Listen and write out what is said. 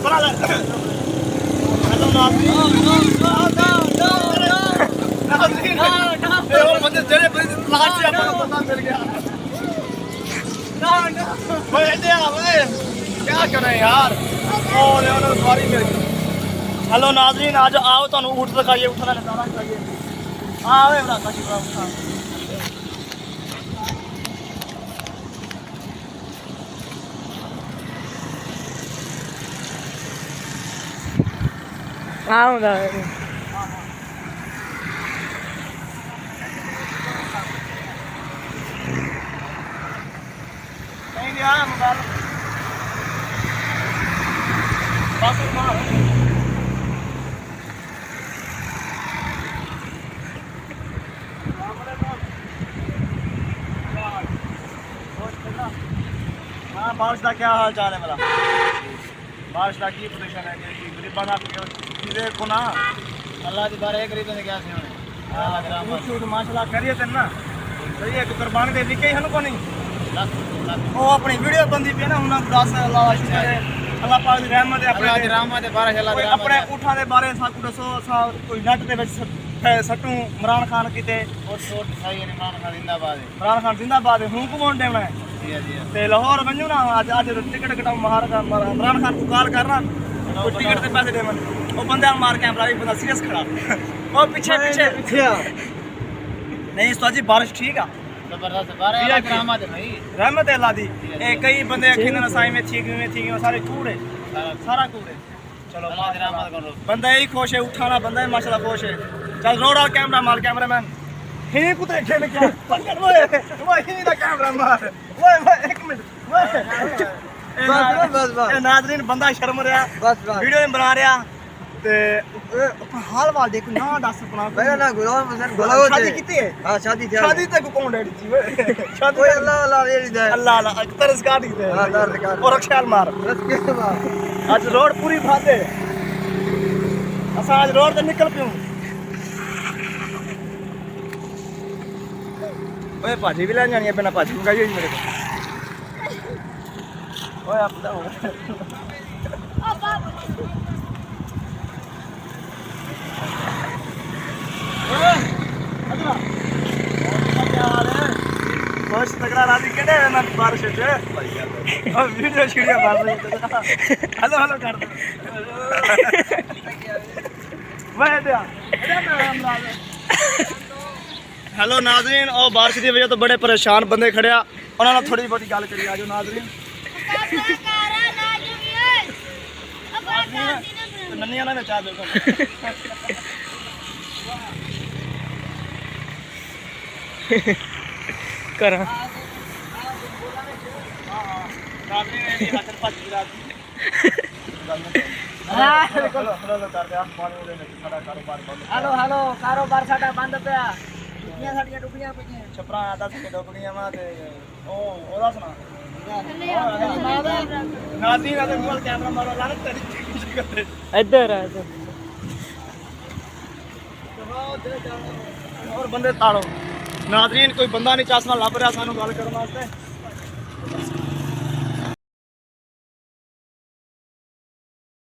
बना ले हेलो नाज़रीन ये वो बंदे तेरे लास्ट से अपना बंदा मिल गया भाई दे भाई क्या करें यार ओ ले उन्होंने सवारी मिल गई हेलो नाज़रीन आज आओ तो ऊँट दिखाइए ऊँट का नज़ारा दिखाइए आओ बड़ा काशी बड़ा उठा ਆਉਂਦਾ नहीं दिया मोबाइल बस मार हाँ बारिश का क्या हाल चाल है मेरा बारिश का की पोजीशन है कि गरीबा ना चीज़ें को ना अल्लाह की बारे गरीब ने क्या से होने माशाल्लाह करिए थे ना सही है कुर्बान दे दी कहीं को नहीं वो अपनी वीडियो बनती पी ना उन्होंने दस अल्लाह शुक्र है अल्लाह पाक की रहमत है अपने रहमत है बारिश अल्लाह अपने ऊँटा के बारे साकू दसो कोई नट के सट्टू इमरान खान किते इमरान खान जिंदाबाद है हूँ कौन देना है ते लाहौर वञू ना अज टिकट कटाऊ इमरान खान को कॉल करना टिकट के पैसे देवन वो बंदे मार कैमरा भी बंदा सीरियस खड़ा वो पीछे पीछे पीछे नहीं उस्ताद जी बारिश ठीक है जबरदस्त बारिश रहमत है भाई रहमत है अल्लाह दी ए कई बंदे खिंदन साई में थी सारे कूड़े सारा कूड़े चलो अल्लाह दी रहमत करो बंदा ही खुश है उठाना बंदा ही माशाल्लाह खुश है चल रोड और कैमरा मार कैमरामैन ही कुत्ते खेल क्या पकड़ वो ही ना कैमरा मार वो एक मिनट बस नाज़रीन बंदा शर्म रहा बस वीडियो नहीं बना रहा ते हाल वाल देखो ना दस अपना मेरा ना गुलाम हुसैन गोला होते शादी कीती है हां शादी थी शादी तक कौन डैडी जी शादी ओए अल्लाह अल्लाह ये दे अल्लाह अल्लाह तरस काट दे हां तरस काट और रक्षाल मार आज रोड पूरी फाते असा आज रोड से निकल पियो ओए भाजी भी ले जानी है बिना भाजी मंगाई हुई मेरे को ओए आप बताओ बस तगड़ा राजी केड़े ना बारिश च और वीडियो छीड़िया मार रही हेलो हेलो कर दे मैं दे हेलो नाज़रीन और बारिश की वजह तो बड़े परेशान बंदे खड़े आ उन्होंने थोड़ी बहुत गल करी आजो नाज़रीन नन्निया ना चाह बिल्कुल करा हेलो हेलो कारोबार साडा बंद पिया टुकियां साडियां टुकियां पईयां छपरा दस के टुकड़ियां वा ते ओ ओदा सुना नाज़रीन अगर मोबाइल कैमरा मारो लानत तेरी इधर आ और बंदे ताड़ो नाज़रीन कोई बंदा नहीं चासना लभ रहा सानू गल करने वास्ते